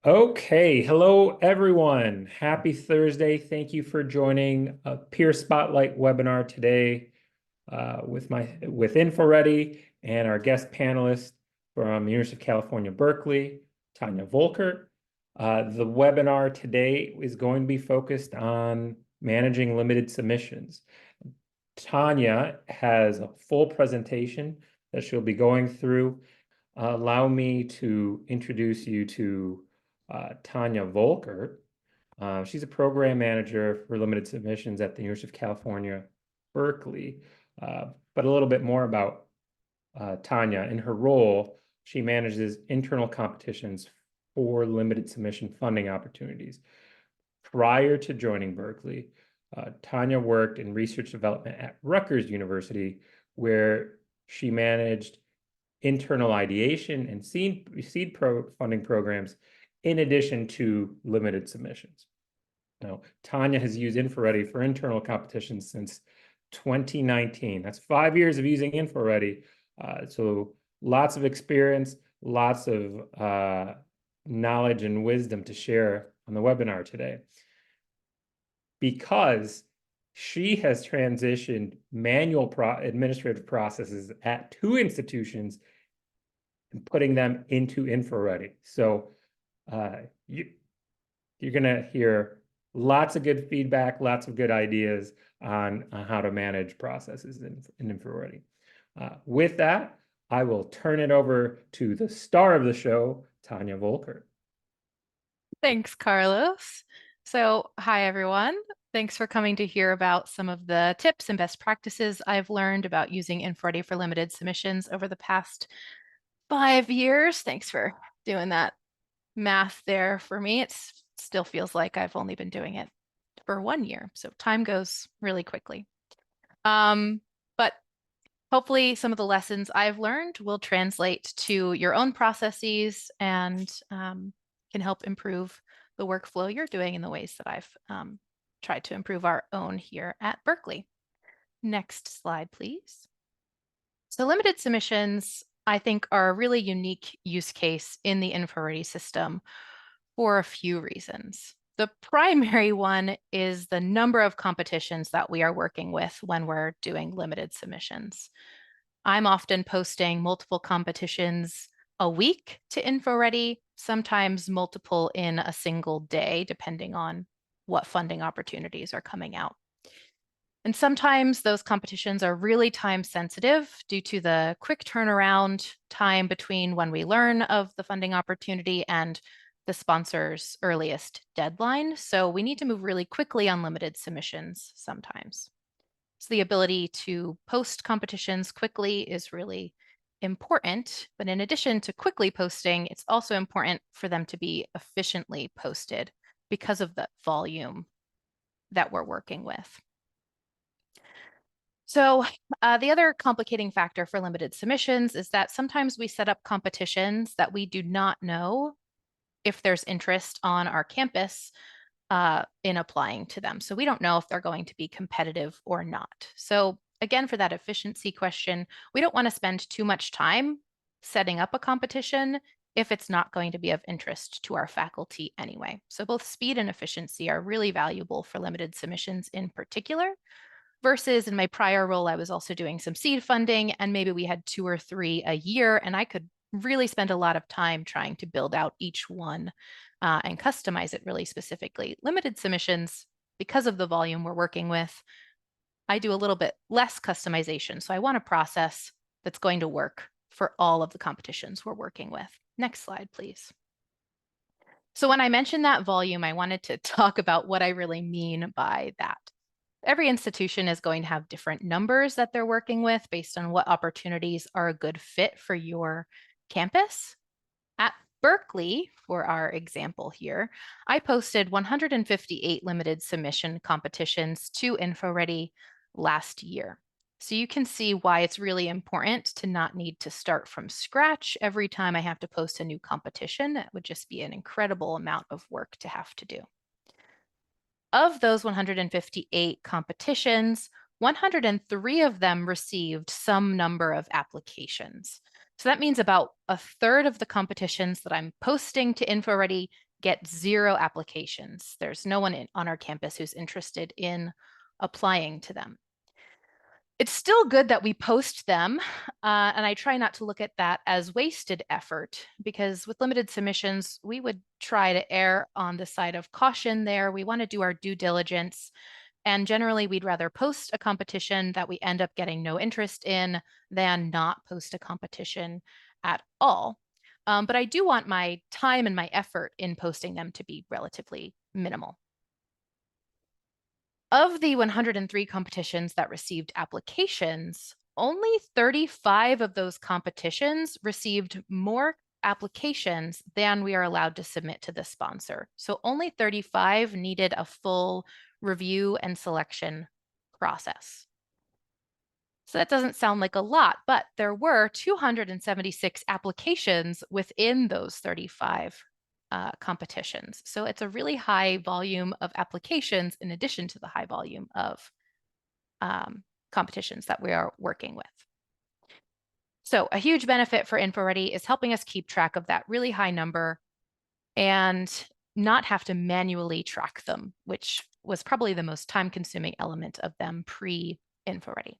Okay, hello everyone. Happy Thursday. Thank you for joining a Peer Spotlight webinar today with InfoReady and our guest panelist from the University of California, Berkeley, Tanya Volkert. The webinar today is going to be focused on managing limited submissions. Tanya has a full presentation that she'll be going through. Allow me to introduce you to Tanya Volkert. She's a program manager for limited submissions at the University of California, Berkeley. But a little bit more about Tanya. In her role, she manages internal competitions for limited submission funding opportunities. Prior to joining Berkeley, Tanya worked in research development at Rutgers University, where she managed internal ideation and seed funding programs in addition to limited submissions. Now, Tanya has used InfoReady for internal competitions since 2019. That's 5 years of using InfoReady. So lots of experience, lots of knowledge and wisdom to share on the webinar today. Because she has transitioned manual administrative processes at 2 institutions and putting them into InfoReady. So you're going to hear lots of good feedback, lots of good ideas on how to manage processes in InfoReady. With that, I will turn it over to the star of the show, Tanya Volkert. Thanks, Carlos. So, hi, everyone. Thanks for coming to hear about some of the tips and best practices I've learned about using InfoReady for limited submissions over the past 5 years. Thanks for doing that math there for me. It still feels like I've only been doing it for 1 year, so time goes really quickly. But hopefully some of the lessons I've learned will translate to your own processes and can help improve the workflow you're doing in the ways that I've tried to improve our own here at Berkeley. Next slide, please. So limited submissions, I think, are a really unique use case in the InfoReady system for a few reasons. The primary one is the number of competitions that we are working with when we're doing limited submissions. I'm often posting multiple competitions a week to InfoReady, sometimes multiple in a single day, depending on what funding opportunities are coming out. And sometimes those competitions are really time sensitive due to the quick turnaround time between when we learn of the funding opportunity and the sponsor's earliest deadline. So we need to move really quickly on limited submissions sometimes. So the ability to post competitions quickly is really important. But in addition to quickly posting, it's also important for them to be efficiently posted because of the volume that we're working with. So the other complicating factor for limited submissions is that sometimes we set up competitions that we do not know if there's interest on our campus in applying to them. So we don't know if they're going to be competitive or not. So again, for that efficiency question, we don't want to spend too much time setting up a competition if it's not going to be of interest to our faculty anyway. So both speed and efficiency are really valuable for limited submissions in particular. Versus in my prior role, I was also doing some seed funding, and maybe we had 2 or 3 a year, and I could really spend a lot of time trying to build out each one and customize it really specifically. Limited submissions, because of the volume we're working with, I do a little bit less customization. So I want a process that's going to work for all of the competitions we're working with. Next slide, please. So when I mentioned that volume, I wanted to talk about what I really mean by that. Every institution is going to have different numbers that they're working with based on what opportunities are a good fit for your campus. At Berkeley, for our example here, I posted 158 limited submission competitions to InfoReady last year. So you can see why it's really important to not need to start from scratch every time I have to post a new competition. That would just be an incredible amount of work to have to do. Of those 158 competitions, 103 of them received some number of applications. So that means about a third of the competitions that I'm posting to InfoReady get 0 applications. There's no one on our campus who's interested in applying to them. It's still good that we post them, and I try not to look at that as wasted effort, because with limited submissions, we would try to err on the side of caution there. We want to do our due diligence, and generally we'd rather post a competition that we end up getting no interest in than not post a competition at all. But I do want my time and my effort in posting them to be relatively minimal. Of the 103 competitions that received applications, only 35 of those competitions received more applications than we are allowed to submit to the sponsor. So only 35 needed a full review and selection process. So that doesn't sound like a lot, but there were 276 applications within those 35 competitions. So it's a really high volume of applications in addition to the high volume of competitions that we are working with. So a huge benefit for InfoReady is helping us keep track of that really high number and not have to track them, which was probably the most time-consuming element of them pre-InfoReady.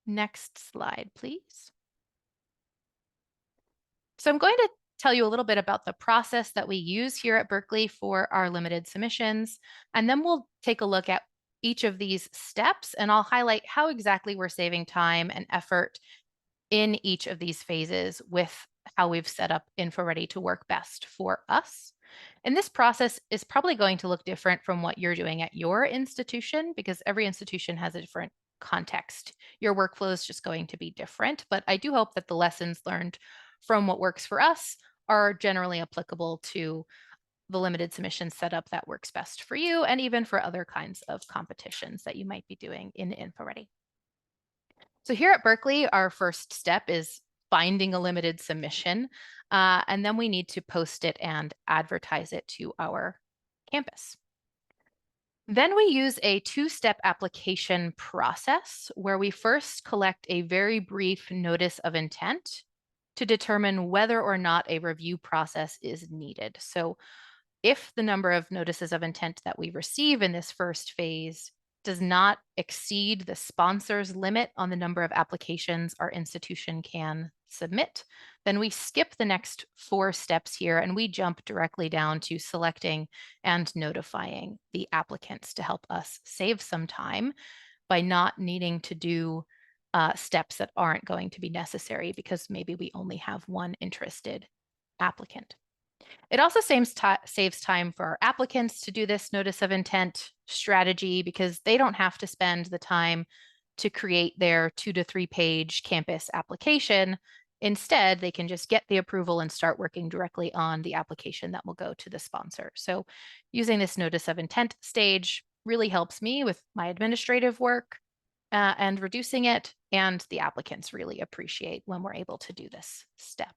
Next slide, please. So I'm going to tell you a little bit about the process that we use here at Berkeley for our limited submissions, and then we'll take a look at each of these steps, and I'll highlight how exactly we're saving time and effort in each of these phases with how we've set up InfoReady to work best for us. And this process is probably going to look different from what you're doing at your institution, because every institution has a different context. Your workflow is just going to be different, but I do hope that the lessons learned from what works for us are generally applicable to the limited submission setup that works best for you, and even for other kinds of competitions that you might be doing in InfoReady. So here at Berkeley, our first step is finding a limited submission, and then we need to post it and advertise it to our campus. Then we use a 2-step application process where we first collect a very brief notice of intent to determine whether or not a review process is needed. So if the number of notices of intent that we receive in this first phase does not exceed the sponsor's limit on the number of applications our institution can submit, then we skip the next 4 steps here and we jump directly down to selecting and notifying the applicants to help us save some time by not needing to do steps that aren't going to be necessary because maybe we only have one interested applicant. It also saves time for our applicants to do this notice of intent strategy because they don't have to spend the time to create their 2 to 3 page campus application. Instead, they can just get the approval and start working directly on the application that will go to the sponsor. So using this notice of intent stage really helps me with my administrative work and reducing it, and the applicants really appreciate when we're able to do this step.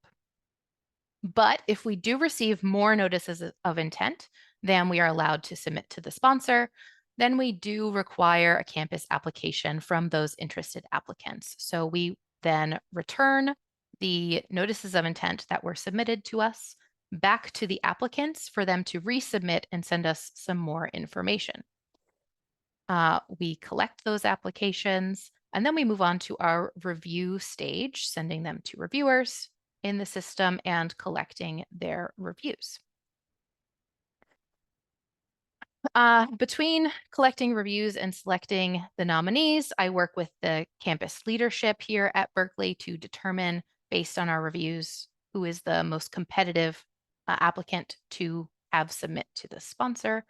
But if we do receive more notices of intent than we are allowed to submit to the sponsor, then we do require a campus application from those interested applicants. So we then return the notices of intent that were submitted to us back to the applicants for them to resubmit and send us some more information. We collect those applications, and then we move on to our review stage, sending them to reviewers in the system and collecting their reviews. Between collecting reviews and selecting the nominees, I work with the campus leadership here at Berkeley to determine, based on our reviews, who is the most competitive applicant to have submit to the sponsor.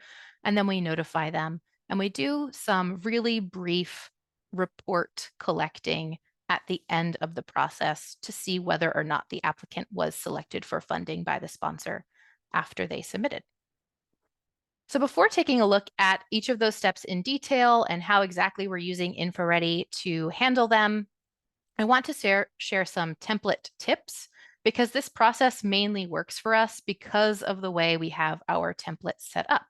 And then we notify them. And we do some really brief report collecting at the end of the process to see whether or not the applicant was selected for funding by the sponsor after they submitted. So before taking a look at each of those steps in detail and how exactly we're using InfoReady to handle them, I want to share some template tips because this process mainly works for us because of the way we have our templates set up.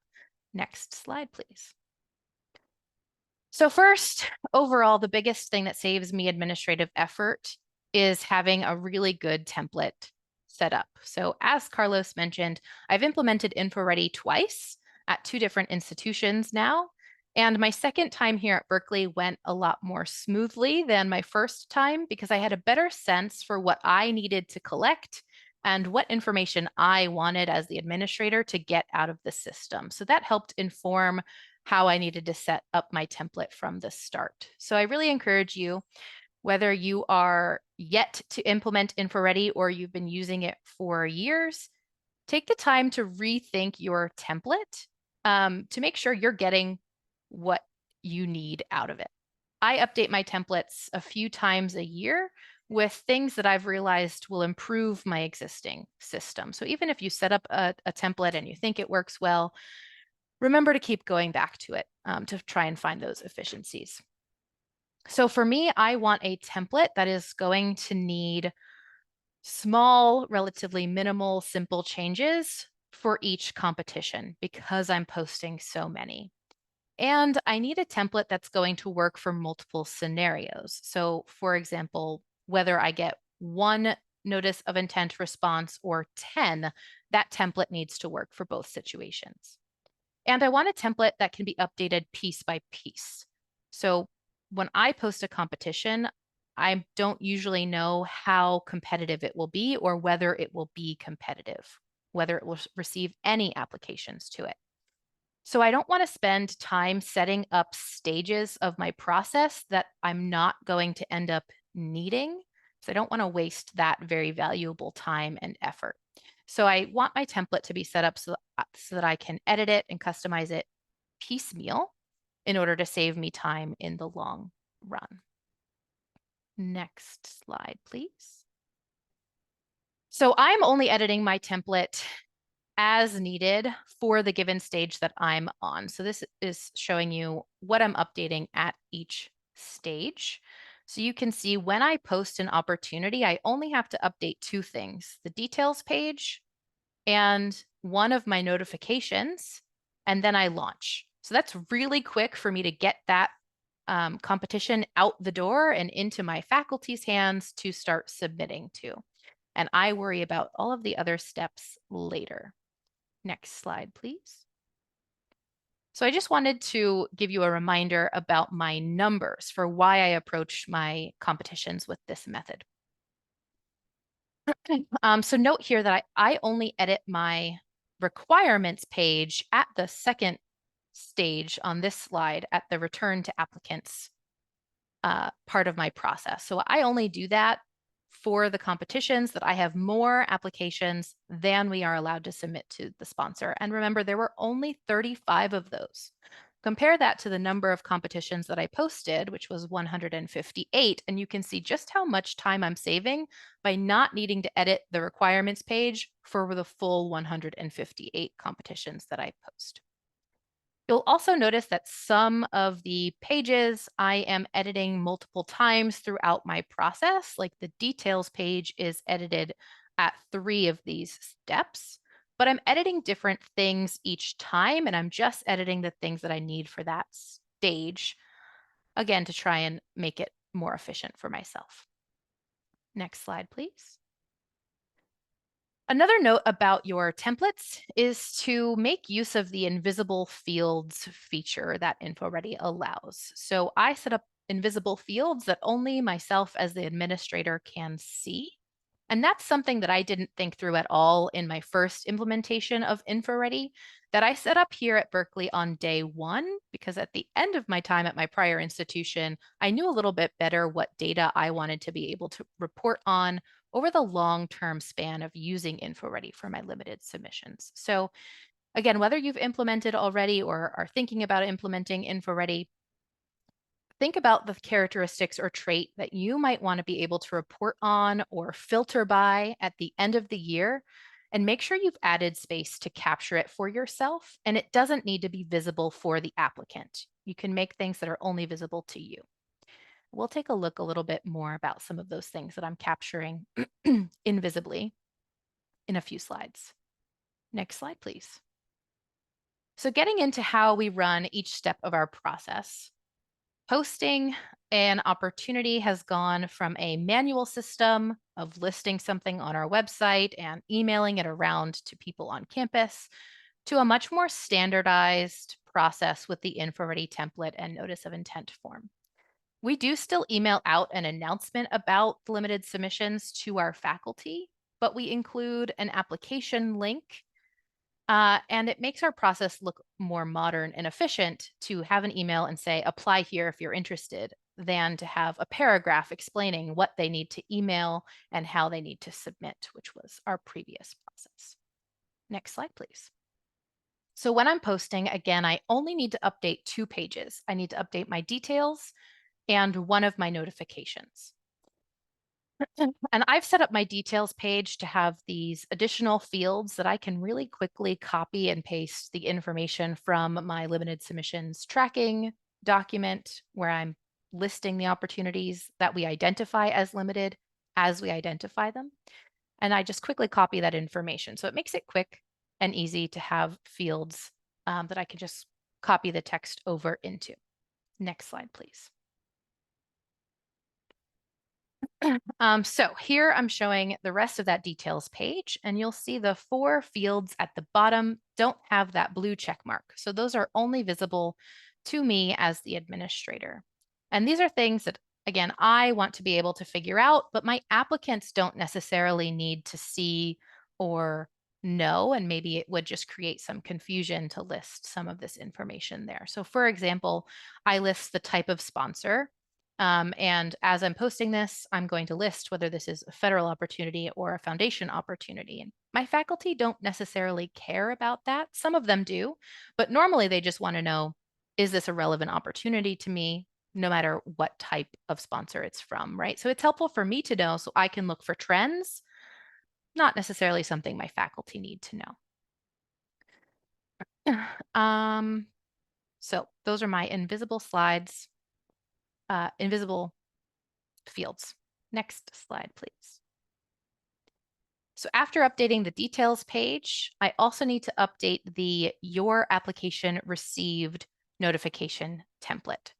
Next slide, please. So first, overall, the biggest thing that saves me administrative effort is having a really good template set up. So as Carlos mentioned, I've implemented InfoReady twice at 2 different institutions now. And my second time here at Berkeley went a lot more smoothly than my first time because I had a better sense for what I needed to collect and what information I wanted as the administrator to get out of the system. So that helped inform how I needed to set up my template from the start. So I really encourage you, whether you are yet to implement InfoReady or you've been using it for years, take the time to rethink your template to make sure you're getting what you need out of it. I update my templates a few times a year with things that I've realized will improve my existing system. So even if you set up a template and you think it works well, remember to keep going back to it to try and find those efficiencies. So for me, I want a template that is going to need small, relatively minimal, simple changes for each competition because I'm posting so many. And I need a template that's going to work for multiple scenarios. So for example, whether I get 1 notice of intent response or 10, that template needs to work for both situations. And I want a template that can be updated piece by piece. So when I post a competition, I don't usually know how competitive it will be or whether it will be competitive, whether it will receive any applications to it. So I don't want to spend time setting up stages of my process that I'm not going to end up needing. So I don't want to waste that very valuable time and effort. So I want my template to be set up so that I can edit it and customize it piecemeal in order to save me time in the long run. Next slide, please. So I'm only editing my template as needed for the given stage that I'm on. So this is showing you what I'm updating at each stage. So you can see when I post an opportunity, I only have to update 2 things, the details page and one of my notifications, and then I launch. So that's really quick for me to get that competition out the door and into my faculty's hands to start submitting to. And I worry about all of the other steps later. Next slide, please. So I just wanted to give you a reminder about my numbers for why I approach my competitions with this method. So note here that I only edit my requirements page at the second stage on this slide at the return to applicants part of my process. So I only do that for the competitions that I have more applications than we are allowed to submit to the sponsor. And remember, there were only 35 of those. Compare that to the number of competitions that I posted, which was 158, and you can see just how much time I'm saving by not needing to edit the requirements page for the full 158 competitions that I post. You'll also notice that some of the pages I am editing multiple times throughout my process, like the details page is edited at 3 of these steps, but I'm editing different things each time, and I'm just editing the things that I need for that stage, again, to try and make it more efficient for myself. Next slide, please. Another note about your templates is to make use of the invisible fields feature that InfoReady allows. So I set up invisible fields that only myself as the administrator can see. And that's something that I didn't think through at all in my first implementation of InfoReady that I set up here at Berkeley on day 1, because at the end of my time at my prior institution, I knew a little bit better what data I wanted to be able to report on over the long-term span of using InfoReady for my limited submissions. So again, whether you've implemented already or are thinking about implementing InfoReady, think about the characteristics or trait that you might want to be able to report on or filter by at the end of the year, and make sure you've added space to capture it for yourself. And it doesn't need to be visible for the applicant. You can make things that are only visible to you. We'll take a look a little bit more about some of those things that I'm capturing invisibly in a few slides. Next slide, please. So getting into how we run each step of our process. posting an opportunity has gone from a manual system of listing something on our website and emailing it around to people on campus to a much more standardized process with the InfoReady template and notice of intent form. We do still email out an announcement about limited submissions to our faculty, but we include an application link, and it makes our process look more modern and efficient to have an email and say, apply here if you're interested, than to have a paragraph explaining what they need to email and how they need to submit, which was our previous process. Next slide, please. So when I'm posting, again, I only need to update 2 pages. I need to update my details and one of my notifications. And I've set up my details page to have these additional fields that I can really quickly copy and paste the information from my limited submissions tracking document, where I'm listing the opportunities that we identify as limited as we identify them. And I just quickly copy that information. So it makes it quick and easy to have fields that I can just copy the text over into. Next slide, please. So here I'm showing the rest of that details page, and you'll see the 4 fields at the bottom don't have that blue check mark. So those are only visible to me as the administrator. And these are things that, again, I want to be able to figure out, but my applicants don't necessarily need to see or know, and maybe it would just create some confusion to list some of this information there. So for example, I list the type of sponsor. And as I'm posting this, I'm going to list whether this is a federal opportunity or a foundation opportunity. And my faculty don't necessarily care about that. Some of them do, but normally they just want to know, is this a relevant opportunity to me, no matter what type of sponsor it's from, right? So it's helpful for me to know so I can look for trends, not necessarily something my faculty need to know. So those are my invisible slides. Invisible fields. Next slide, please. So after updating the details page, I also need to update the Your Application Received notification template.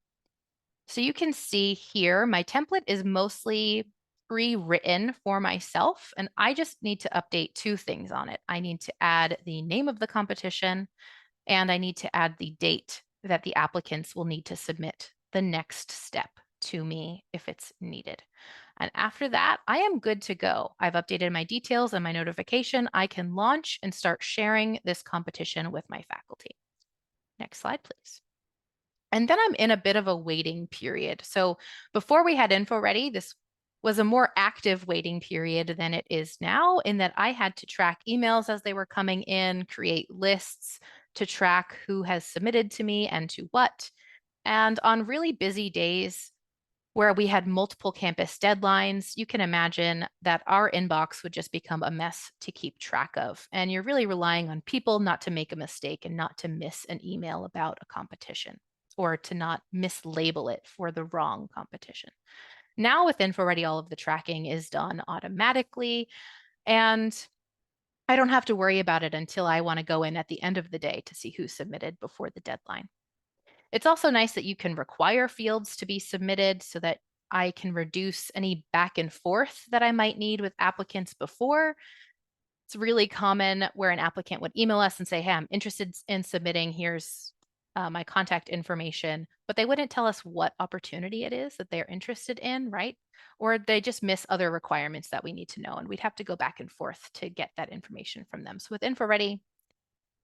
So you can see here, my template is mostly pre-written for myself, and I just need to update 2 things on it. I need to add the name of the competition, and I need to add the date that the applicants will need to submit the next step to me if it's needed. And after that, I am good to go. I've updated my details and my notification. I can launch and start sharing this competition with my faculty. Next slide, please. And then I'm in a bit of a waiting period. So before we had InfoReady, this was a more active waiting period than it is now, in that I had to track emails as they were coming in, create lists to track who has submitted to me and to what. And on really busy days where we had multiple campus deadlines, you can imagine that our inbox would just become a mess to keep track of. And you're really relying on people not to make a mistake and not to miss an email about a competition, or to not mislabel it for the wrong competition. Now with InfoReady, all of the tracking is done automatically, and I don't have to worry about it until I want to go in at the end of the day to see who submitted before the deadline. It's also nice that you can require fields to be submitted so that I can reduce any back and forth that I might need with applicants before. It's really common where an applicant would email us and say, hey, I'm interested in submitting, here's my contact information, but they wouldn't tell us what opportunity it is that they're interested in, right? Or they just miss other requirements that we need to know, and we'd have to go back and forth to get that information from them. So with InfoReady,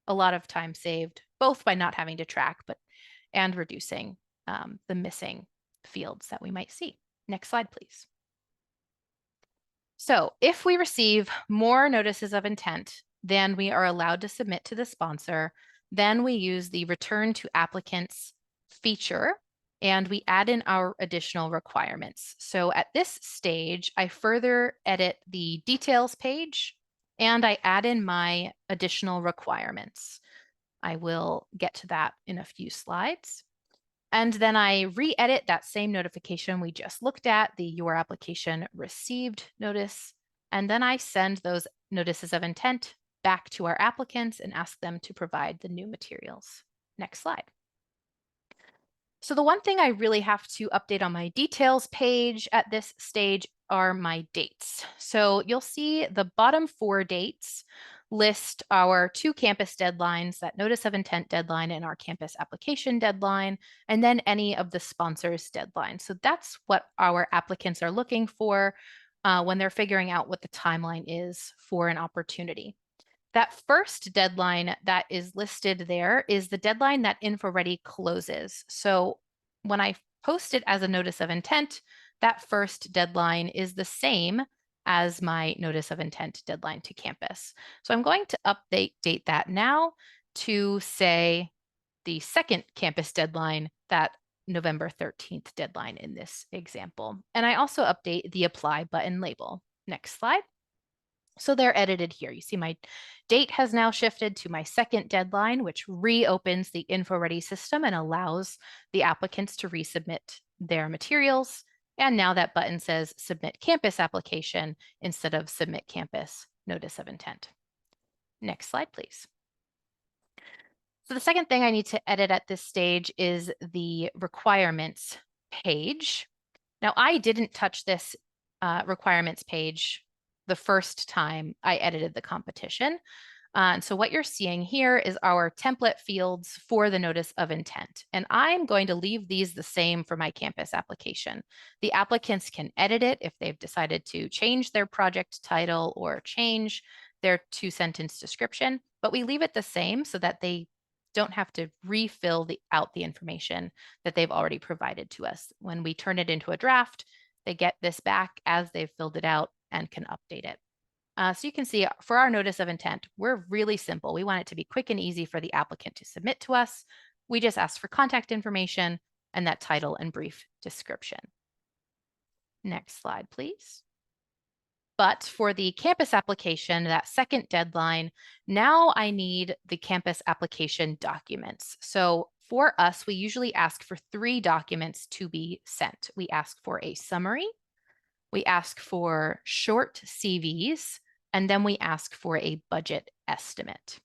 a lot of time saved, both by not having to track, and reducing the missing fields that we might see. Next slide, please. So if we receive more notices of intent than we are allowed to submit to the sponsor, then we use the Return to Applicants feature, and we add in our additional requirements. So at this stage, I further edit the details page, and I add in my additional requirements. I will get to that in a few slides. And then I re-edit that same notification we just looked at, the Your Application Received notice, and then I send those notices of intent back to our applicants and ask them to provide the new materials. Next slide. So the one thing I really have to update on my details page at this stage are my dates. So you'll see the bottom 4 dates list our 2 campus deadlines, that notice of intent deadline and our campus application deadline, and then any of the sponsors' deadlines. So that's what our applicants are looking for when they're figuring out what the timeline is for an opportunity. That first deadline that is listed there is the deadline that InfoReady closes. So when I post it as a notice of intent, that first deadline is the same as my notice of intent deadline to campus. So I'm going to date that now to say the second campus deadline, that November 13th deadline in this example. And I also update the apply button label. Next slide. So they're edited here. You see my date has now shifted to my second deadline, which reopens the InfoReady system and allows the applicants to resubmit their materials. And now that button says Submit Campus Application instead of Submit Campus Notice of Intent. Next slide, please. So the second thing I need to edit at this stage is the requirements page. Now, I didn't touch this requirements page the first time I edited the competition. And so what you're seeing here is our template fields for the notice of intent. And I'm going to leave these the same for my campus application. The applicants can edit it if they've decided to change their project title or change their 2-sentence description, but we leave it the same so that they don't have to refill out the information that they've already provided to us. When we turn it into a draft, they get this back as they've filled it out and can update it. So you can see for our notice of intent, we're really simple. We want it to be quick and easy for the applicant to submit to us. We just ask for contact information and that title and brief description. Next slide, please. But for the campus application, that second deadline, now I need the campus application documents. So for us, we usually ask for 3 documents to be sent. We ask for a summary, we ask for short CVs, and then we ask for a budget estimate.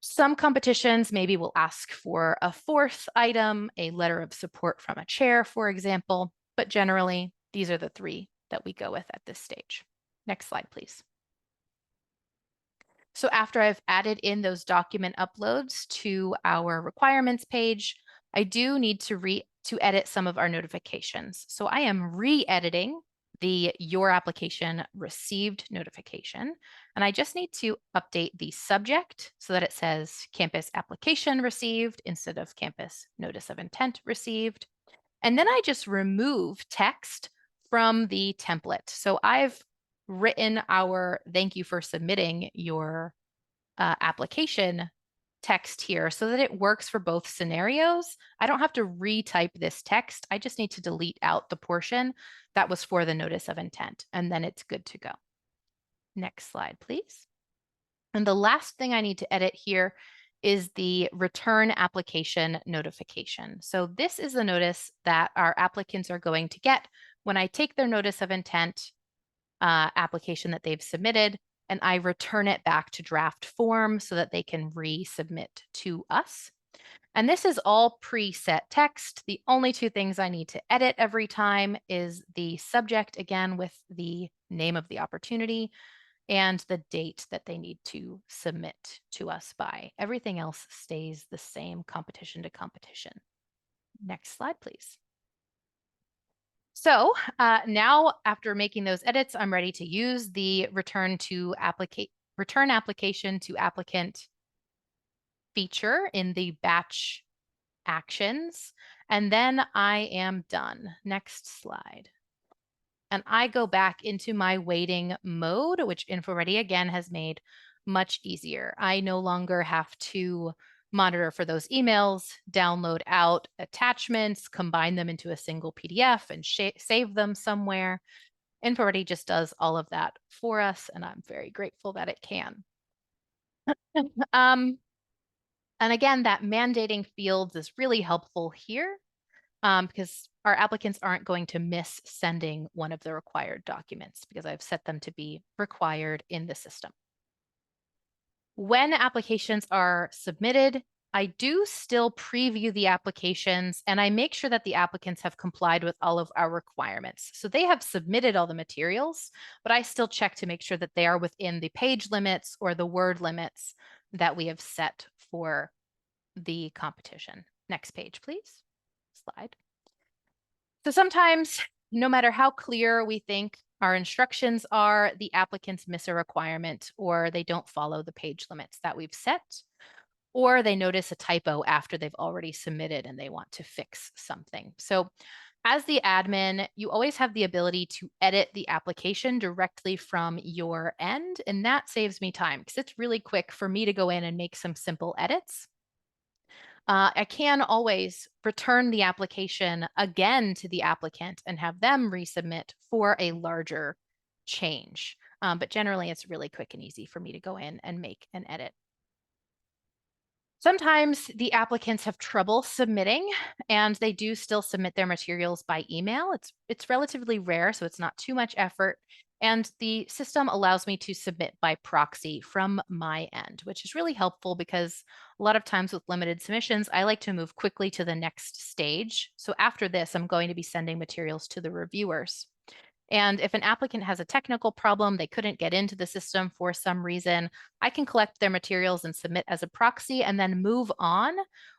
Some competitions maybe will ask for a 4th item, a letter of support from a chair, for example, but generally these are the 3 that we go with at this stage. Next slide, please. So after I've added in those document uploads to our requirements page, I do need to edit some of our notifications. So I am re-editing the Your Application Received notification, and I just need to update the subject so that it says Campus Application Received instead of Campus Notice of Intent Received. And then I just remove text from the template. So I've written our thank you for submitting your application text here so that it works for both scenarios. I don't have to retype this text. I just need to delete out the portion that was for the notice of intent, and then it's good to go. Next slide, please. And the last thing I need to edit here is the return application notification. So this is the notice that our applicants are going to get when I take their notice of intent application that they've submitted and I return it back to draft form so that they can resubmit to us. And this is all preset text. The only 2 things I need to edit every time is the subject, again, with the name of the opportunity and the date that they need to submit to us by. Everything else stays the same competition to competition. Next slide, please. So now after making those edits, I'm ready to use the return application to applicant feature in the batch actions. And then I am done. Next slide. And I go back into my waiting mode, which InfoReady again has made much easier. I no longer have to monitor for those emails, download out attachments, combine them into a single PDF and save them somewhere. InfoReady just does all of that for us, and I'm very grateful that it can. And again, that mandating fields is really helpful here because our applicants aren't going to miss sending one of the required documents because I've set them to be required in the system. When applications are submitted, I do still preview the applications and I make sure that the applicants have complied with all of our requirements. So they have submitted all the materials, but I still check to make sure that they are within the page limits or the word limits that we have set for the competition. Next page, please. Slide. So sometimes, no matter how clear we think our instructions are, the applicants miss a requirement or they don't follow the page limits that we've set, or they notice a typo after they've already submitted and they want to fix something. So as the admin, you always have the ability to edit the application directly from your end, and that saves me time because it's really quick for me to go in and make some simple edits. I can always return the application again to the applicant and have them resubmit for a larger change. But generally, it's really quick and easy for me to go in and make an edit. Sometimes the applicants have trouble submitting and they do still submit their materials by email. It's relatively rare, so it's not too much effort. And the system allows me to submit by proxy from my end, which is really helpful because a lot of times with limited submissions, I like to move quickly to the next stage. So after this, I'm going to be sending materials to the reviewers. And if an applicant has a technical problem, they couldn't get into the system for some reason, I can collect their materials and submit as a proxy and then move on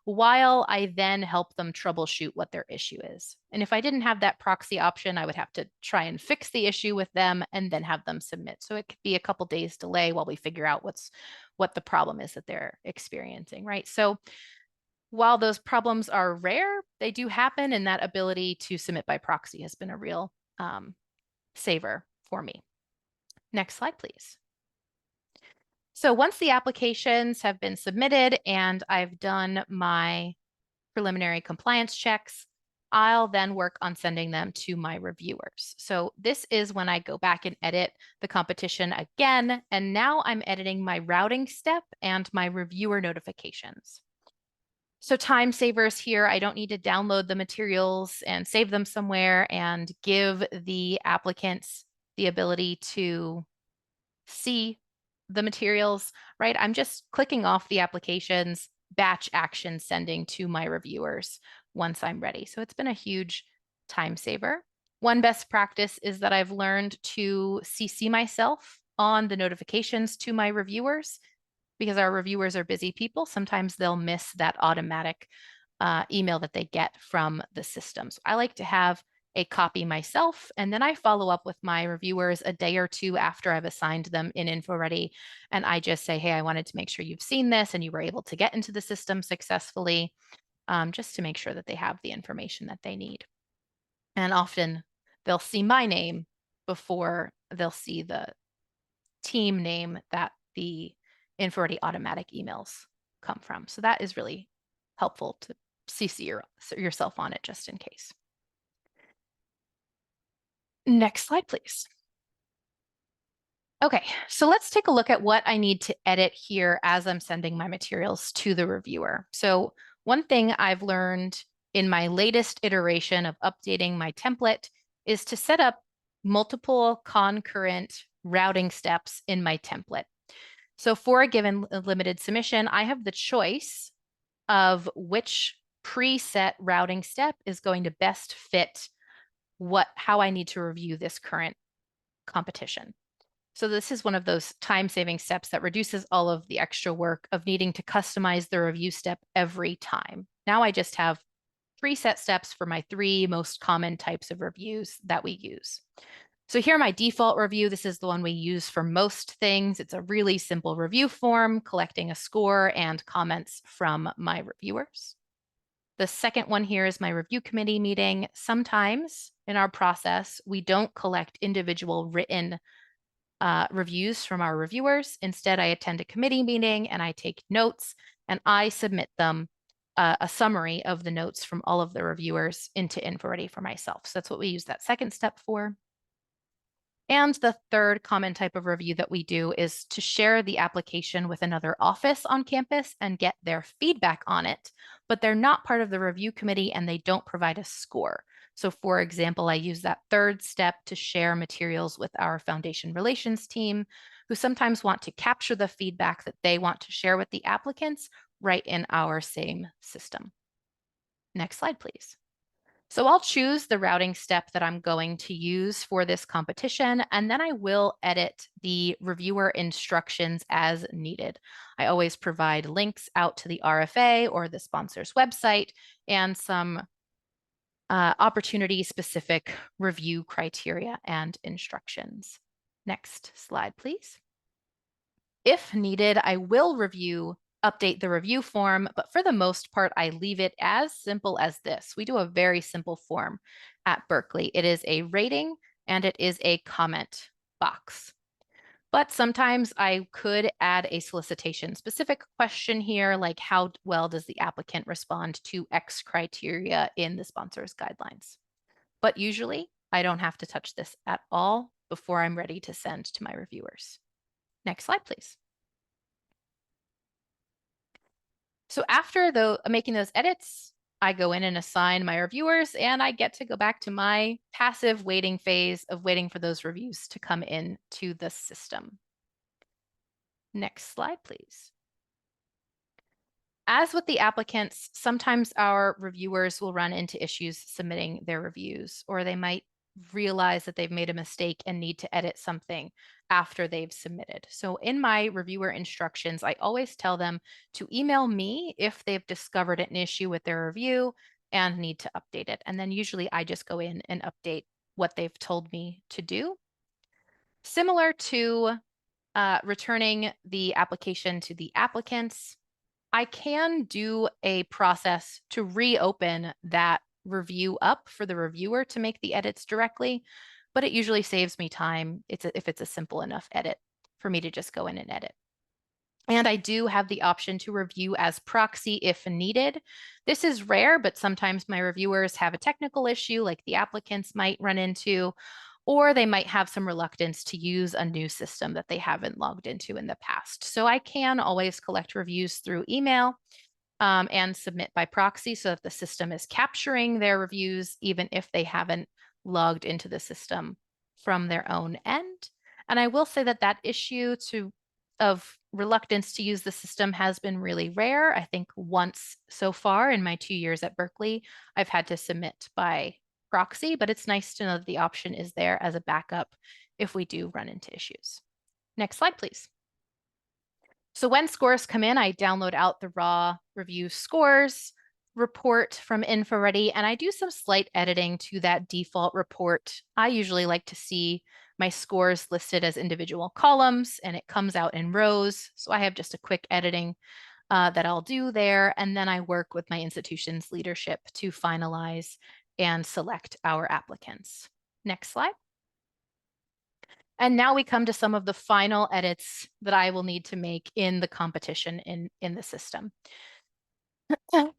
while I then help them troubleshoot what their issue is. And if I didn't have that proxy option, I would have to try and fix the issue with them and then have them submit. So it could be a couple days delay while we figure out what the problem is that they're experiencing, right? So while those problems are rare, they do happen, and that ability to submit by proxy has been a real saver for me. Next slide, please. So once the applications have been submitted and I've done my preliminary compliance checks, I'll then work on sending them to my reviewers. So this is when I go back and edit the competition again, and now I'm editing my routing step and my reviewer notifications. So time savers here, I don't need to download the materials and save them somewhere and give the applicants the ability to see the materials, right? I'm just clicking off the applications, batch action sending to my reviewers once I'm ready. So it's been a huge time saver. One best practice is that I've learned to CC myself on the notifications to my reviewers because our reviewers are busy people. Sometimes they'll miss that automatic email that they get from the system. So I like to have a copy myself, and then I follow up with my reviewers a day or two after I've assigned them in InfoReady. And I just say, hey, I wanted to make sure you've seen this and you were able to get into the system successfully, just to make sure that they have the information that they need. And often they'll see my name before they'll see the team name that the InfoReady automatic emails come from. So that is really helpful to CC yourself on it just in case. Next slide, please. Okay, so let's take a look at what I need to edit here as I'm sending my materials to the reviewer. So one thing I've learned in my latest iteration of updating my template is to set up multiple concurrent routing steps in my template. So for a given limited submission, I have the choice of which preset routing step is going to best fit how I need to review this current competition. So this is one of those time-saving steps that reduces all of the extra work of needing to customize the review step every time. Now I just have preset steps for my 3 most common types of reviews that we use. So here my default review, this is the one we use for most things. It's a really simple review form, collecting a score and comments from my reviewers. The second one here is my review committee meeting. Sometimes in our process, we don't collect individual written reviews from our reviewers. Instead, I attend a committee meeting and I take notes and I submit them a summary of the notes from all of the reviewers into InfoReady for myself. So that's what we use that second step for. And the third common type of review that we do is to share the application with another office on campus and get their feedback on it, but they're not part of the review committee and they don't provide a score. So for example, I use that third step to share materials with our foundation relations team, who sometimes want to capture the feedback that they want to share with the applicants right in our same system. Next slide, please. So I'll choose the routing step that I'm going to use for this competition, and then I will edit the reviewer instructions as needed. I always provide links out to the RFA or the sponsor's website and some opportunity-specific review criteria and instructions. Next slide, please. If needed, I will update the review form, but for the most part, I leave it as simple as this. We do a very simple form at Berkeley. It is a rating and it is a comment box. But sometimes I could add a solicitation specific question here, like how well does the applicant respond to X criteria in the sponsor's guidelines? But usually I don't have to touch this at all before I'm ready to send to my reviewers. Next slide, please. So after making those edits, I go in and assign my reviewers, and I get to go back to my passive waiting phase of waiting for those reviews to come in to the system. Next slide, please. As with the applicants, sometimes our reviewers will run into issues submitting their reviews, or they might realize that they've made a mistake and need to edit something after they've submitted. So in my reviewer instructions, I always tell them to email me if they've discovered an issue with their review and need to update it. And then usually I just go in and update what they've told me to do. Similar to returning the application to the applicants, I can do a process to reopen that review up for the reviewer to make the edits directly, but it usually saves me time if it's a simple enough edit for me to just go in and edit. And I do have the option to review as proxy if needed. This is rare, but sometimes my reviewers have a technical issue like the applicants might run into, or they might have some reluctance to use a new system that they haven't logged into in the past. So I can always collect reviews through email and submit by proxy so that the system is capturing their reviews, even if they haven't logged into the system from their own end. And I will say that that issue of reluctance to use the system has been really rare. I think once so far in my 2 years at Berkeley, I've had to submit by proxy, but it's nice to know that the option is there as a backup if we do run into issues. Next slide, please. So when scores come in, I download out the raw review scores report from InfoReady, and I do some slight editing to that default report. I usually like to see my scores listed as individual columns, and it comes out in rows. So I have just a quick editing that I'll do there, and then I work with my institution's leadership to finalize and select our applicants. Next slide. And now we come to some of the final edits that I will need to make in the competition in the system.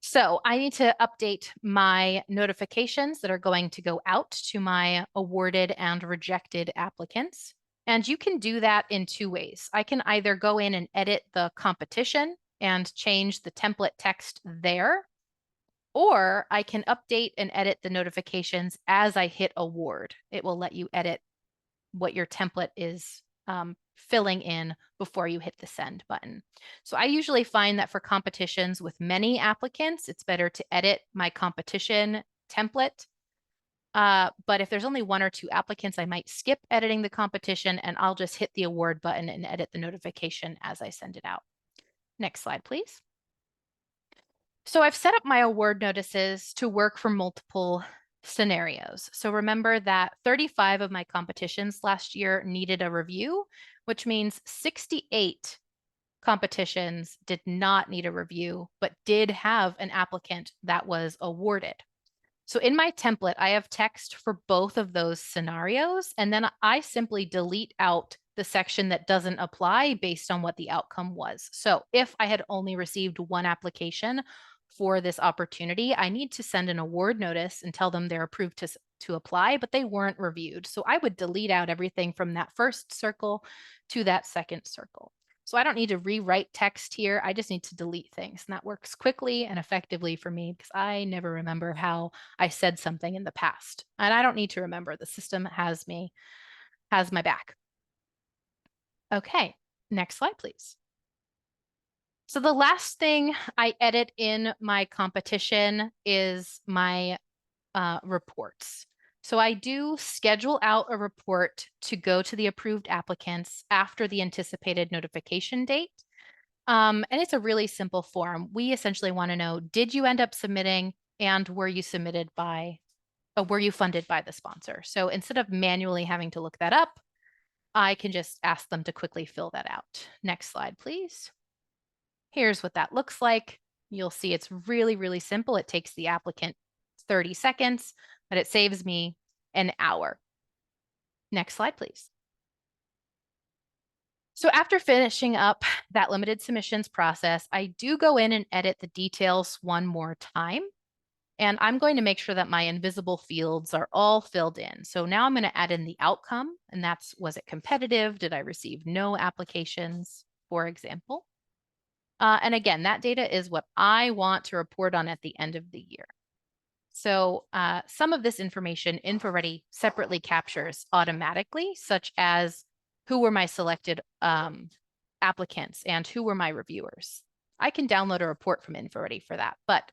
So I need to update my notifications that are going to go out to my awarded and rejected applicants. And you can do that in two ways. I can either go in and edit the competition and change the template text there, or I can update and edit the notifications as I hit award. It will let you edit what your template is filling in before you hit the send button. So I usually find that for competitions with many applicants, it's better to edit my competition template. But if there's only 1 or 2 applicants, I might skip editing the competition and I'll just hit the award button and edit the notification as I send it out. Next slide, please. So I've set up my award notices to work for multiple scenarios. So remember that 35 of my competitions last year needed a review, which means 68 competitions did not need a review, but did have an applicant that was awarded. So in my template, I have text for both of those scenarios, and then I simply delete out the section that doesn't apply based on what the outcome was. So if I had only received 1 application for this opportunity, I need to send an award notice and tell them they're approved to apply, but they weren't reviewed. So I would delete out everything from that first circle to that second circle. So I don't need to rewrite text here. I just need to delete things. And that works quickly and effectively for me because I never remember how I said something in the past. And I don't need to remember. The system has my back. Okay, next slide, please. So the last thing I edit in my competition is my reports. So I do schedule out a report to go to the approved applicants after the anticipated notification date. And it's a really simple form. We essentially want to know, did you end up submitting and were you funded by the sponsor? So instead of manually having to look that up, I can just ask them to quickly fill that out. Next slide, please. Here's what that looks like. You'll see it's really, really simple. It takes the applicant 30 seconds, but it saves me an hour. Next slide, please. So after finishing up that limited submissions process, I do go in and edit the details one more time. And I'm going to make sure that my invisible fields are all filled in. So now I'm going to add in the outcome, and that's, was it competitive? Did I receive no applications, for example? And again, that data is what I want to report on at the end of the year. So some of this information InfoReady separately captures automatically, such as who were my selected applicants and who were my reviewers. I can download a report from InfoReady for that, but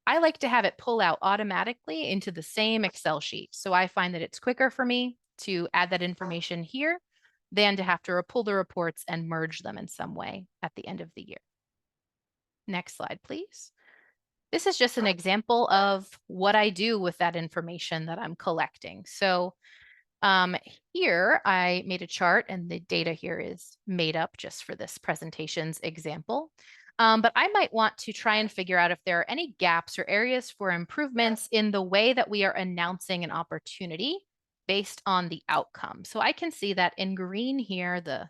I like to have it pull out automatically into the same Excel sheet. So I find that it's quicker for me to add that information here than to have to pull the reports and merge them in some way at the end of the year. Next slide, please. This is just an example of what I do with that information that I'm collecting. So here I made a chart and the data here is made up just for this presentation's example. But I might want to try and figure out if there are any gaps or areas for improvements in the way that we are announcing an opportunity based on the outcome. So I can see that in green here, the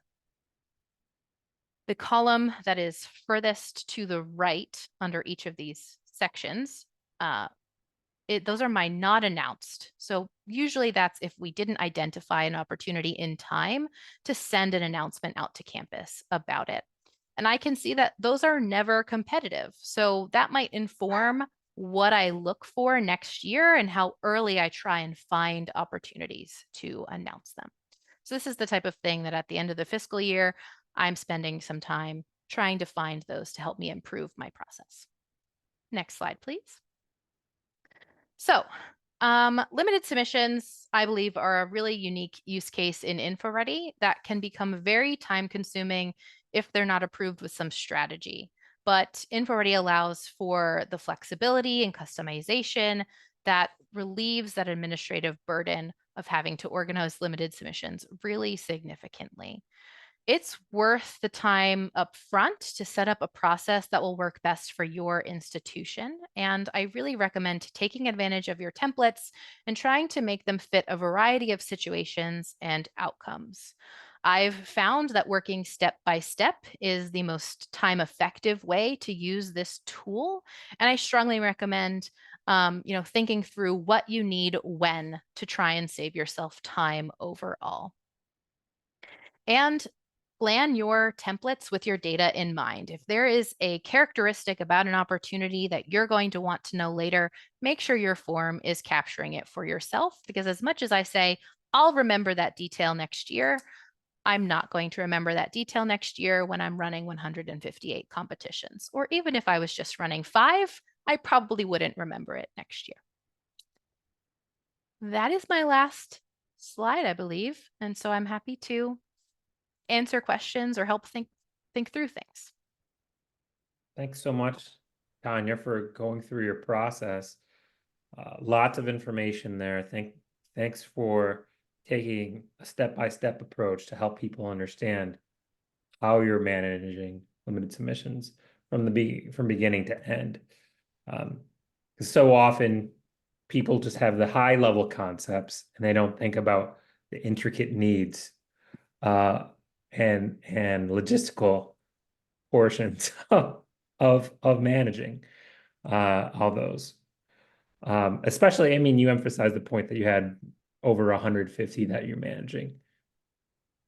column that is furthest to the right under each of these sections, those are my not announced. So usually that's if we didn't identify an opportunity in time to send an announcement out to campus about it. And I can see that those are never competitive. So that might inform what I look for next year and how early I try and find opportunities to announce them. So this is the type of thing that at the end of the fiscal year, I'm spending some time trying to find those to help me improve my process. Next slide, please. So limited submissions, I believe, are a really unique use case in InfoReady that can become very time consuming if they're not approved with some strategy. But InfoReady allows for the flexibility and customization that relieves that administrative burden of having to organize limited submissions really significantly. It's worth the time up front to set up a process that will work best for your institution. And I really recommend taking advantage of your templates and trying to make them fit a variety of situations and outcomes. I've found that working step by step is the most time effective way to use this tool. And I strongly recommend thinking through what you need when to try and save yourself time overall. And plan your templates with your data in mind. If there is a characteristic about an opportunity that you're going to want to know later, make sure your form is capturing it for yourself, because as much as I say, I'll remember that detail next year, I'm not going to remember that detail next year when I'm running 158 competitions. Or even if I was just running 5, I probably wouldn't remember it next year. That is my last slide, I believe. And so I'm happy to answer questions or help think through things. Thanks so much, Tanya, for going through your process. Lots of information there. Thanks for taking a step-by-step approach to help people understand how you're managing limited submissions from beginning to end. Because so often people just have the high-level concepts and they don't think about the intricate needs and logistical portions of managing all those. Especially, I mean, you emphasized the point that you had over 150 that you're managing.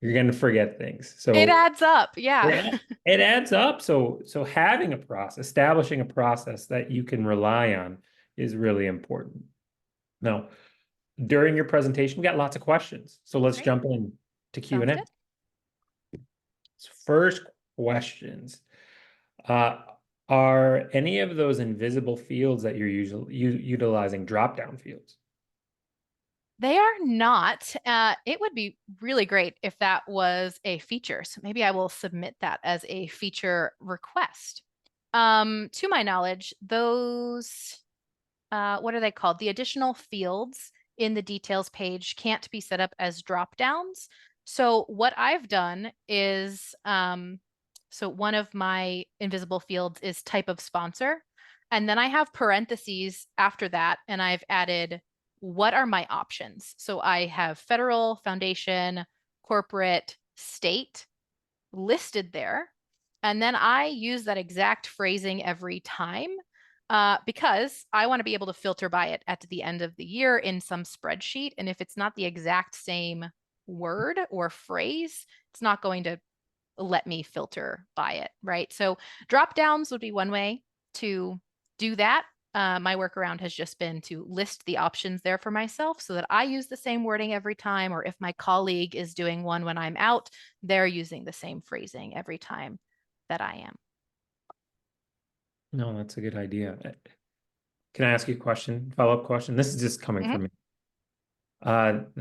You're going to forget things. So it adds up. Yeah. it adds up. So having a process, establishing a process that you can rely on is really important. Now, during your presentation, we got lots of questions. So let's Great. jump in to Q&A. Sounds good. First questions. Uh, are any of those invisible fields that you're usually utilizing drop-down fields? They are not. It would be really great if that was a feature. So maybe I will submit that as a feature request. To my knowledge, those, what are they called? The additional fields in the details page can't be set up as drop downs. So what I've done is, so one of my invisible fields is type of sponsor. And then I have parentheses after that, and I've added what are my options. So I have federal, foundation, corporate, state listed there. And then I use that exact phrasing every time because I want to be able to filter by it at the end of the year in some spreadsheet. And if it's not the exact same word or phrase, it's not going to let me filter by it, right? So drop downs would be one way to do that. My workaround has just been to list the options there for myself so that I use the same wording every time, or if my colleague is doing one when I'm out, they're using the same phrasing every time that I am. No, that's a good idea. Can I ask you a question, follow-up question? This is just coming Mhm. from me.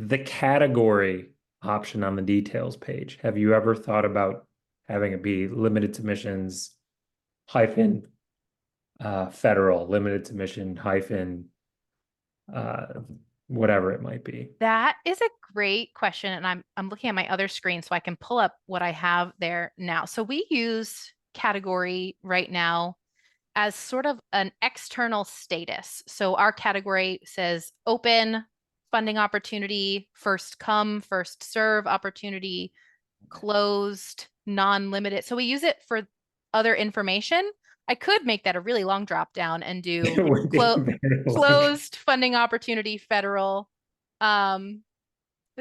The category option on the details page, have you ever thought about having it be limited submissions hyphen federal, limited submission hyphen uh, whatever it might be? That is a great question, and I'm looking at my other screen so I can pull up what I have there now. So we use category right now as sort of an external status. So our category says open, funding opportunity, first come, first serve opportunity, closed, non-limited. So we use it for other information. I could make that a really long drop down and do It would be very long. closed funding opportunity federal. Um,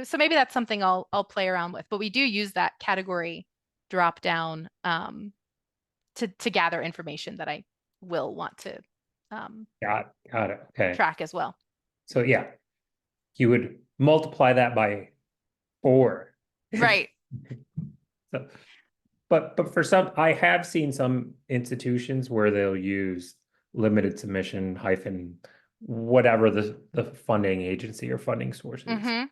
so maybe that's something I'll play around with. But we do use that category drop down to gather information that I will want to Got it. Okay. track as well. So yeah, you would multiply that by 4. Right. So, but for some, I have seen some institutions where they'll use limited submission hyphen whatever the funding agency or funding source is. Mm-hmm.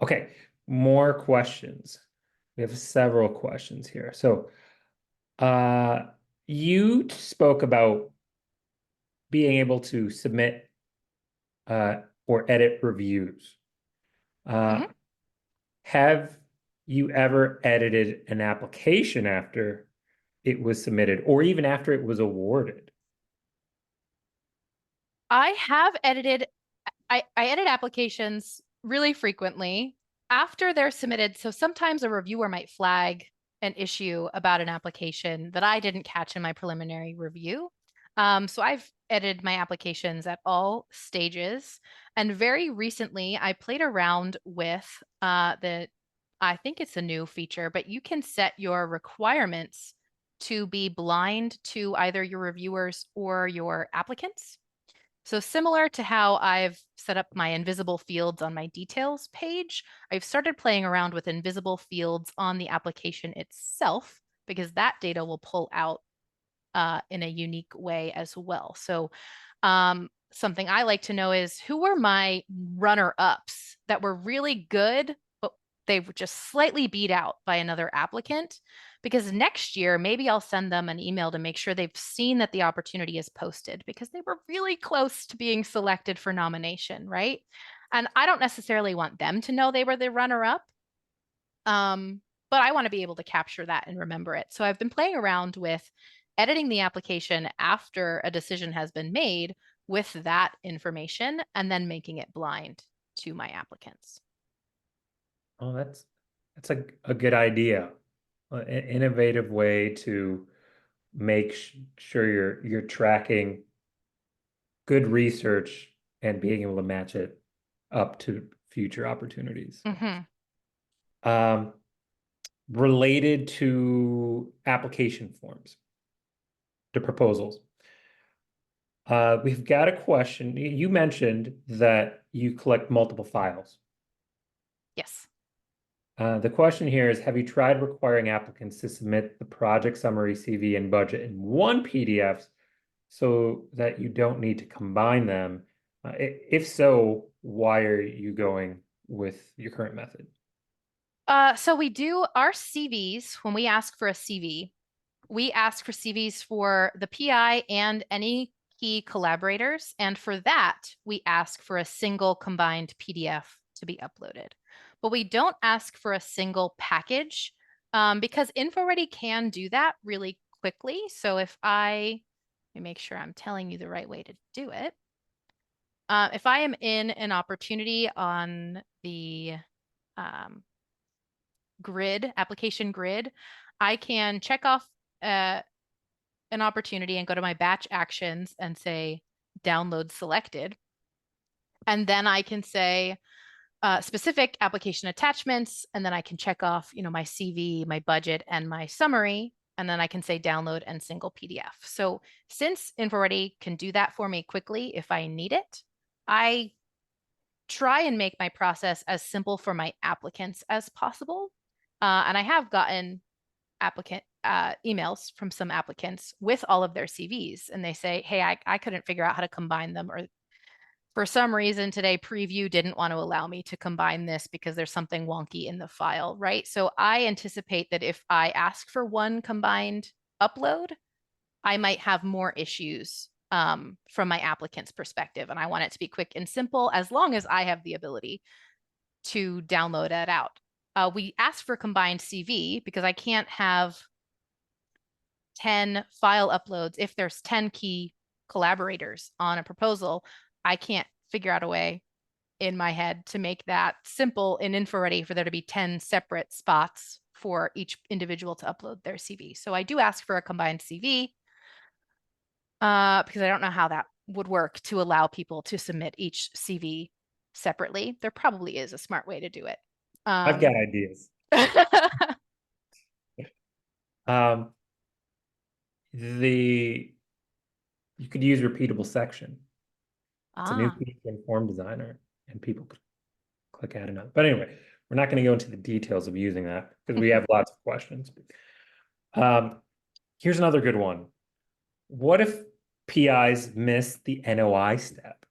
Okay, more questions. We have several questions here. So, you spoke about being able to submit or edit reviews. Mm-hmm. Have you ever edited an application after it was submitted or even after it was awarded? I have edited, I edit applications really frequently after they're submitted. So sometimes a reviewer might flag an issue about an application that I didn't catch in my preliminary review. So I've edited my applications at all stages. And very recently, I played around with I think it's a new feature, but you can set your requirements to be blind to either your reviewers or your applicants. So similar to how I've set up my invisible fields on my details page, I've started playing around with invisible fields on the application itself because that data will pull out in a unique way as well. So something I like to know is who were my runner-ups that were really good, but they were just slightly beat out by another applicant. Because next year, maybe I'll send them an email to make sure they've seen that the opportunity is posted because they were really close to being selected for nomination, right? And I don't necessarily want them to know they were the runner-up. But I want to be able to capture that and remember it. So I've been playing around with editing the application after a decision has been made with that information and then making it blind to my applicants. Oh, that's a good idea. An innovative way to make sure you're tracking good research and being able to match it up to future opportunities. Mm-hmm. Um, related to application forms, to proposals. We've got a question. You mentioned that you collect multiple files. Yes. The question here is, have you tried requiring applicants to submit the project summary, CV, and budget in one PDF so that you don't need to combine them? If so, why are you going with your current method? So we do our CVs when we ask for a CV. We ask for CVs for the PI and any key collaborators. And for that, we ask for a single combined PDF to be uploaded. But we don't ask for a single package because InfoReady can do that really quickly. So let me make sure I'm telling you the right way to do it. If I am in an opportunity on the um, application grid, I can check off an opportunity and go to my batch actions and say download selected. And then I can say specific application attachments, and then I can check off, my CV, my budget, and my summary. And then I can say download and single PDF. So since InfoReady can do that for me quickly if I need it, I try and make my process as simple for my applicants as possible. And I have gotten applicant emails from some applicants with all of their CVs, and they say, hey, I couldn't figure out how to combine them, or for some reason today Preview didn't want to allow me to combine this because there's something wonky in the file, right? So I anticipate that if I ask for one combined upload, I might have more issues from my applicant's perspective, and I want it to be quick and simple as long as I have the ability to download it out. We ask for combined CV because I can't have 10 file uploads. If there's 10 key collaborators on a proposal, I can't figure out a way in my head to make that simple in InfoReady for there to be 10 separate spots for each individual to upload their CV. So I do ask for a combined CV because I don't know how that would work to allow people to submit each CV separately. There probably is a smart way to do it. I've got ideas. Um, you could use repeatable section. It's a new feature in Form Designer, and people could click add another. But anyway, we're not going to go into the details of using that because we have lots of questions. Here's another good one. What if PIs miss the NOI step?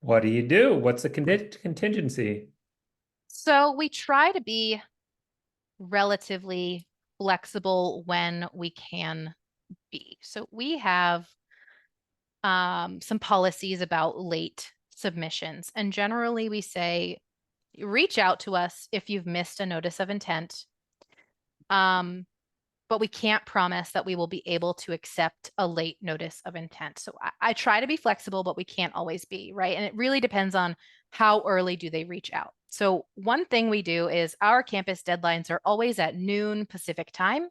What do you do? What's the contingency? So we try to be relatively flexible when we can be. So we have some policies about late submissions. And generally we say, reach out to us if you've missed a notice of intent. But we can't promise that we will be able to accept a late notice of intent. So I try to be flexible, but we can't always be, right? And it really depends on how early do they reach out. So one thing we do is our campus deadlines are always at noon Pacific time,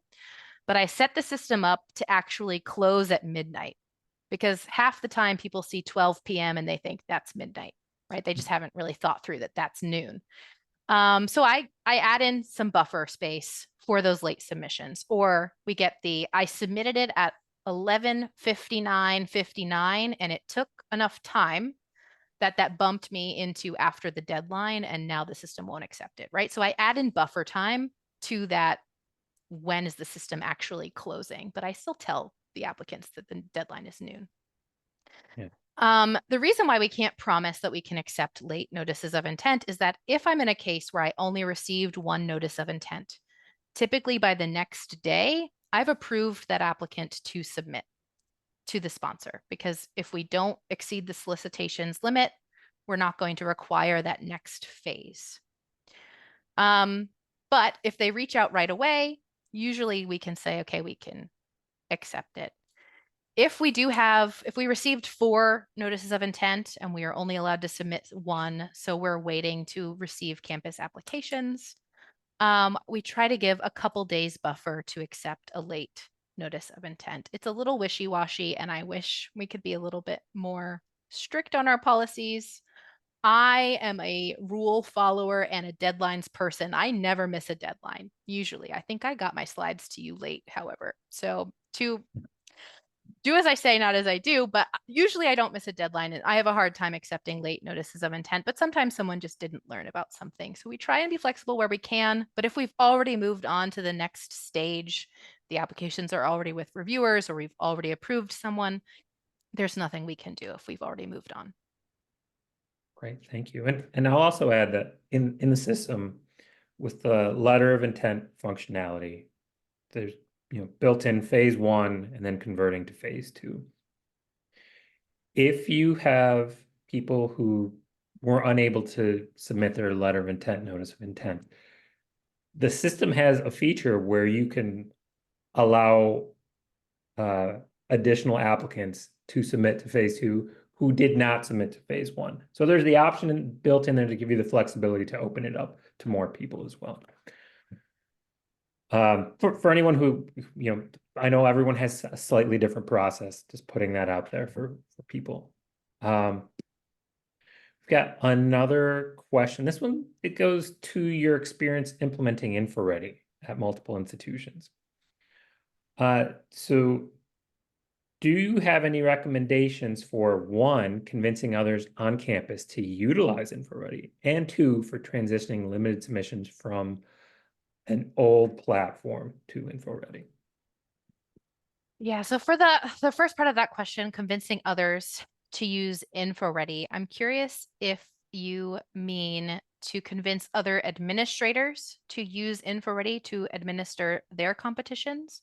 but I set the system up to actually close at midnight because half the time people see 12 p.m. and they think that's midnight, right? They just haven't really thought through that that's noon. So I add in some buffer space for those late submissions, or we get I submitted it at 11:59:59, and it took enough time that bumped me into after the deadline, and now the system won't accept it, right? So I add in buffer time to that. When is the system actually closing? But I still tell the applicants that the deadline is noon. Yeah. The reason why we can't promise that we can accept late notices of intent is that if I'm in a case where I only received one notice of intent, typically by the next day, I've approved that applicant to submit to the sponsor, because if we don't exceed the solicitations limit, we're not going to require that next phase. But if they reach out right away, usually we can say, okay, we can accept it. If we received 4 notices of intent and we are only allowed to submit 1, so we're waiting to receive campus applications, we try to give a couple days buffer to accept a late notice of intent. It's a little wishy-washy, and I wish we could be a little bit more strict on our policies. I am a rule follower and a deadlines person. I never miss a deadline, usually. I think I got my slides to you late, however. So do as I say, not as I do, but usually I don't miss a deadline. And I have a hard time accepting late notices of intent, but sometimes someone just didn't learn about something. So we try and be flexible where we can. But if we've already moved on to the next stage, the applications are already with reviewers or we've already approved someone, there's nothing we can do if we've already moved on. Great, thank you. And I'll also add that in the system with the letter of intent functionality, there's built-in phase 1 and then converting to phase 2. If you have people who were unable to submit their letter of intent, notice of intent, the system has a feature where you can allow additional applicants to submit to phase 2 who did not submit to phase 1. So there's the option built in there to give you the flexibility to open it up to more people as well. For anyone who, I know everyone has a slightly different process, just putting that out there for people. We've got another question. This one, it goes to your experience implementing InfoReady at multiple institutions. So do you have any recommendations for, 1, convincing others on campus to utilize InfoReady, and 2, for transitioning limited submissions from an old platform to InfoReady? Yeah, so for the first part of that question, convincing others to use InfoReady, I'm curious if you mean to convince other administrators to use InfoReady to administer their competitions,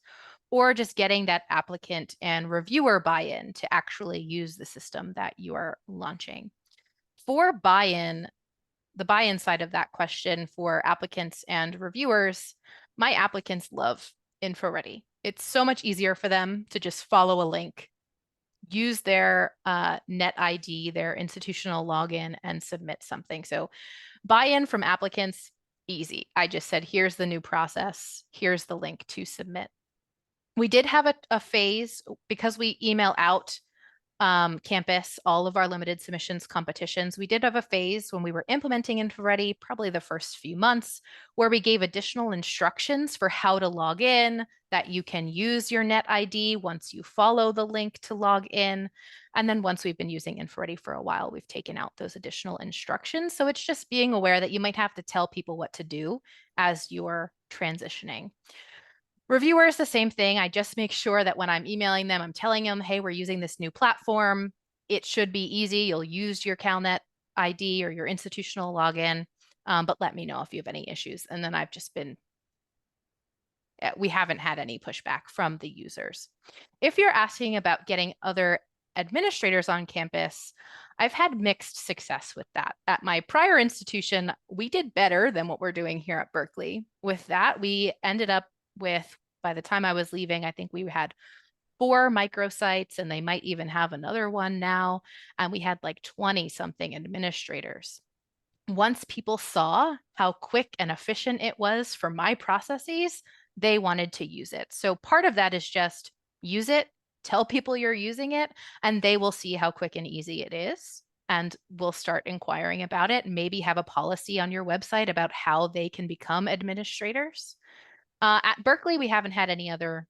or just getting that applicant and reviewer buy-in to actually use the system that you are launching. For buy-in, the buy-in side of that question for applicants and reviewers, my applicants love InfoReady. It's so much easier for them to just follow a link, use their net ID, their institutional login, and submit something. So buy-in from applicants, easy. I just said, here's the new process. Here's the link to submit. We did have a phase because we email out campus, all of our limited submissions competitions. We did have a phase when we were implementing InfoReady, probably the first few months, where we gave additional instructions for how to log in, that you can use your net ID once you follow the link to log in. And then once we've been using InfoReady for a while, we've taken out those additional instructions. So it's just being aware that you might have to tell people what to do as you're transitioning. Reviewers, the same thing. I just make sure that when I'm emailing them, I'm telling them, hey, we're using this new platform. It should be easy. You'll use your CalNet ID or your institutional login, but let me know if you have any issues. And then I've just been, we haven't had any pushback from the users. If you're asking about getting other administrators on campus, I've had mixed success with that. At my prior institution, we did better than what we're doing here at Berkeley. With that, we ended up with, by the time I was leaving, I think we had 4 microsites, and they might even have another one now. And we had like 20 something administrators. Once people saw how quick and efficient it was for my processes, they wanted to use it. So part of that is just use it, tell people you're using it, and they will see how quick and easy it is. And we'll start inquiring about it. Maybe have a policy on your website about how they can become administrators. At Berkeley, we haven't had any other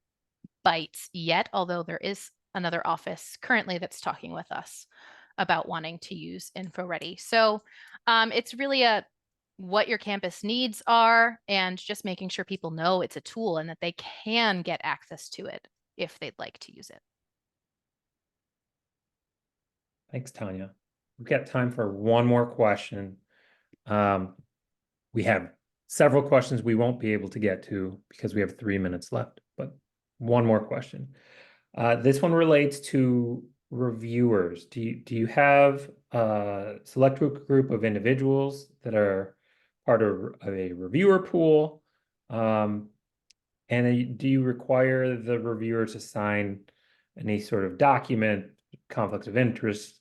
bites yet, although there is another office currently that's talking with us about wanting to use InfoReady. So it's really what your campus needs are, and just making sure people know it's a tool and that they can get access to it if they'd like to use it. Thanks, Tanya. We've got time for one more question. We have several questions we won't be able to get to because we have 3 minutes left, but one more question. This one relates to reviewers. Do you have a select group of individuals that are part of a reviewer pool? And do you require the reviewer to sign any sort of document, conflicts of interest,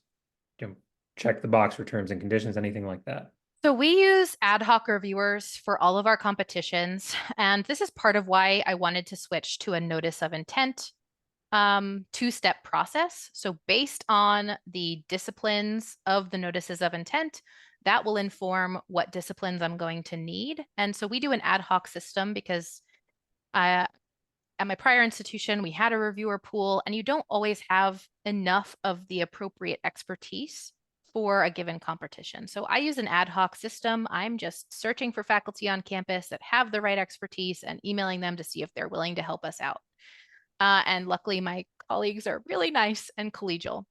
check the box for terms and conditions, anything like that? So we use ad hoc reviewers for all of our competitions, and this is part of why I wanted to switch to a notice of intent 2-step process. So based on the disciplines of the notices of intent, that will inform what disciplines I'm going to need. And so we do an ad hoc system because at my prior institution, we had a reviewer pool, and you don't always have enough of the appropriate expertise for a given competition. So I use an ad hoc system. I'm just searching for faculty on campus that have the right expertise and emailing them to see if they're willing to help us out. And luckily, my colleagues are really nice and collegial,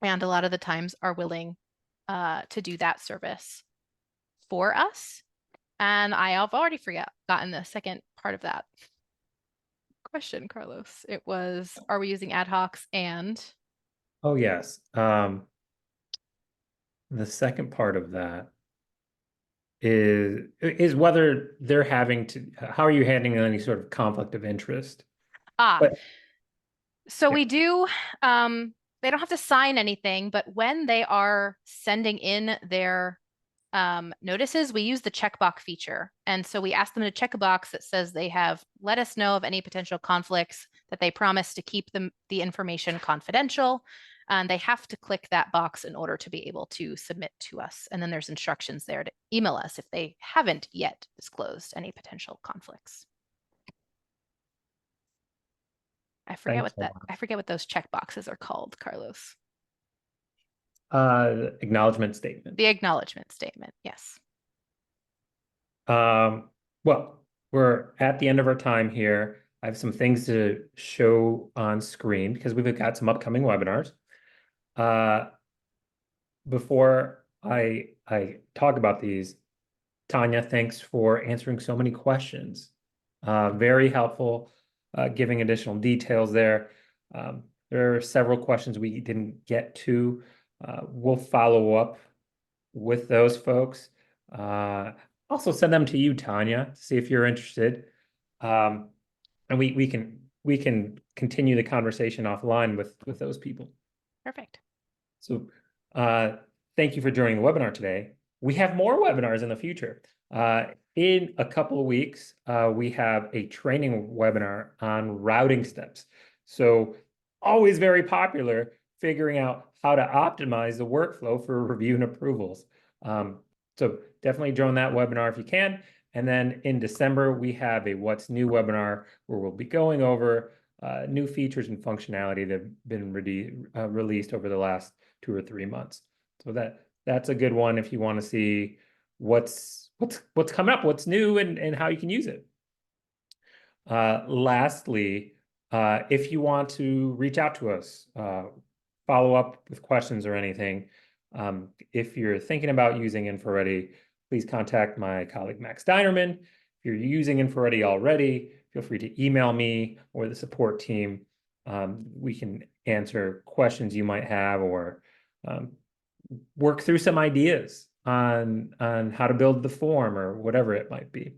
and a lot of the times are willing to do that service for us. And I have already forgotten the second part of that question, Carlos. It was, are we using ad hocs and? Oh, yes. The second part of that is whether they're having to, how are you handling any sort of conflict of interest? Ah, But so yeah. we do, they don't have to sign anything, but when they are sending in their notices, we use the checkbox feature. And so we ask them to check a box that says they have let us know of any potential conflicts, that they promise to keep the information confidential. And they have to click that box in order to be able to submit to us. And then there's instructions there to email us if they haven't yet disclosed any potential conflicts. I forget Thanks what so that, much. I forget what those check boxes are called, Carlos. Acknowledgement statement. The acknowledgement statement, yes. Well, we're at the end of our time here. I have some things to show on screen because we've got some upcoming webinars. Before I talk about these, Tanya, thanks for answering so many questions. Very helpful, giving additional details there. There are several questions we didn't get to. We'll follow up with those folks. Also send them to you, Tanya, to see if you're interested. And we can continue the conversation offline with those people. Perfect. So thank you for joining the webinar today. We have more webinars in the future. In a couple of weeks, we have a training webinar on routing steps. So always very popular, figuring out how to optimize the workflow for review and approvals. So definitely join that webinar if you can. And then in December, we have a What's New webinar where we'll be going over new features and functionality that have been released over the last 2 or 3 months. So that's a good one if you want to see what's coming up, what's new, and how you can use it. Lastly, if you want to reach out to us, follow up with questions or anything, if you're thinking about using InfoReady, please contact my colleague Max Dinerman. If you're using InfoReady already, feel free to email me or the support team. We can answer questions you might have or work through some ideas on how to build the form or whatever it might be.